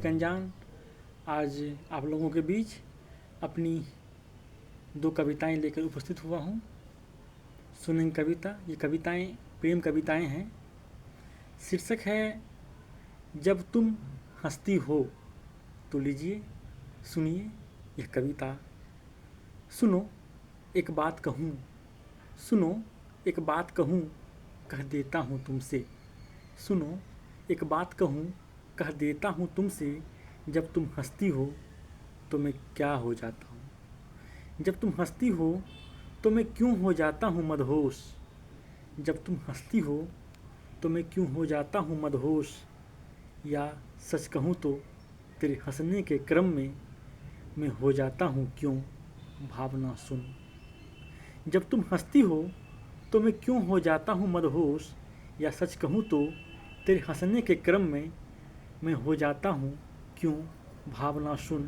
एक अनजान आज आप लोगों के बीच अपनी 2 कविताएं लेकर उपस्थित हुआ हूँ। सुनेंगे कविता। ये कविताएं प्रेम कविताएं हैं। शीर्षक है जब तुम हंसती हो। तो लीजिए सुनिए यह कविता। सुनो एक बात कहूँ, सुनो एक बात कहूँ, कह देता हूँ तुमसे। सुनो एक बात कहूँ, कह देता हूँ तुमसे। जब तुम हंसती हो तो मैं क्या हो जाता हूँ। जब तुम हंसती हो तो मैं क्यों हो जाता हूँ मदहोश। जब तुम हंसती हो तो मैं क्यों हो जाता हूँ मदहोश। या सच कहूँ तो तेरे हंसने के क्रम में मैं हो जाता हूँ क्यों भावना सुन। जब तुम हंसती हो तो मैं क्यों हो जाता हूँ मदहोश। या सच कहूँ तो तेरे हंसने के क्रम में मैं हो जाता हूँ क्यों भावना सुन।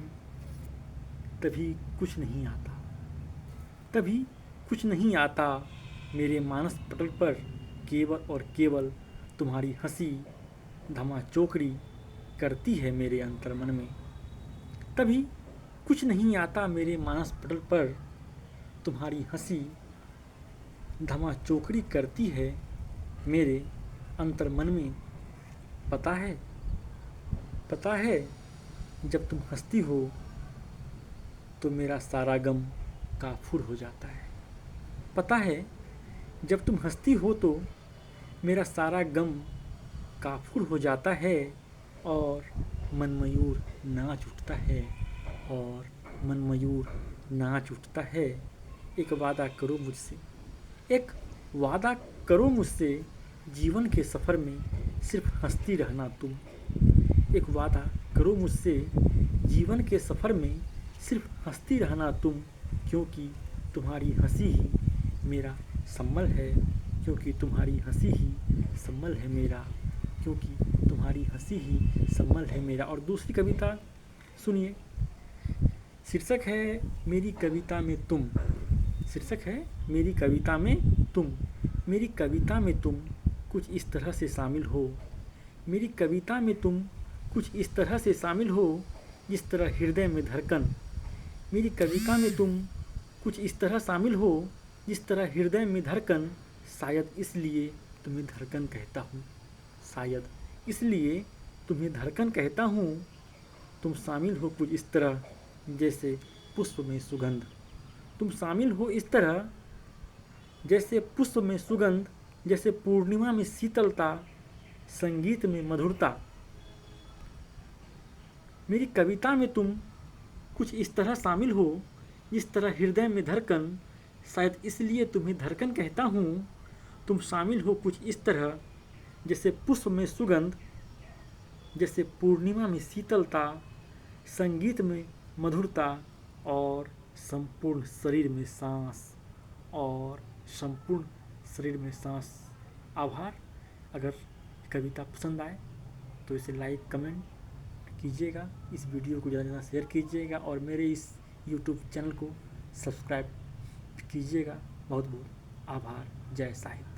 तभी कुछ नहीं आता, तभी कुछ नहीं आता मेरे मानस पटल पर। केवल और केवल तुम्हारी हंसी धमाचोकड़ी करती है मेरे अंतर्मन में। तभी कुछ नहीं आता मेरे मानस पटल पर। तुम्हारी हंसी धमाचोकड़ी करती है मेरे अंतर्मन में। पता है, पता है जब तुम हंसती हो तो मेरा सारा गम काफूर हो जाता है। पता है जब तुम हंसती हो तो मेरा सारा गम काफूर हो जाता है। और मनमयूर नाच उठता है, और मनमयूर नाच उठता है। एक वादा करो मुझसे, एक वादा करो मुझसे। जीवन के सफ़र में सिर्फ हंसती रहना तुम। एक वादा करो मुझसे, जीवन के सफ़र में सिर्फ हंसती रहना तुम। क्योंकि तुम्हारी हंसी ही मेरा सम्बल है। क्योंकि तुम्हारी हंसी ही सम्बल है मेरा। क्योंकि तुम्हारी हंसी ही सम्बल है मेरा। और दूसरी कविता सुनिए। शीर्षक है मेरी कविता में तुम। शीर्षक है मेरी कविता में तुम। मेरी कविता में तुम कुछ इस तरह से शामिल हो। मेरी कविता में तुम कुछ इस तरह से शामिल हो जिस तरह हृदय में धड़कन। मेरी कविता में तुम कुछ इस तरह शामिल हो जिस तरह हृदय में धड़कन। शायद इसलिए तुम्हें धड़कन कहता हूँ, शायद इसलिए तुम्हें धड़कन कहता हूँ। तुम शामिल हो कुछ इस तरह जैसे पुष्प में सुगंध। तुम शामिल हो इस तरह जैसे पुष्प में सुगंध। जैसे पूर्णिमा में शीतलता, संगीत में मधुरता। मेरी कविता में तुम कुछ इस तरह शामिल हो जिस तरह हृदय में धड़कन। शायद इसलिए तुम्हें धड़कन कहता हूँ। तुम शामिल हो कुछ इस तरह जैसे पुष्प में सुगंध। जैसे पूर्णिमा में शीतलता, संगीत में मधुरता, और संपूर्ण शरीर में सांस, और संपूर्ण शरीर में सांस। आभार। अगर कविता पसंद आए तो इसे लाइक कमेंट कीजिएगा, इस वीडियो को ज़्यादा से ज़्यादा शेयर कीजिएगा, और मेरे इस यूट्यूब चैनल को सब्सक्राइब कीजिएगा। बहुत बहुत आभार। जय साहित्य।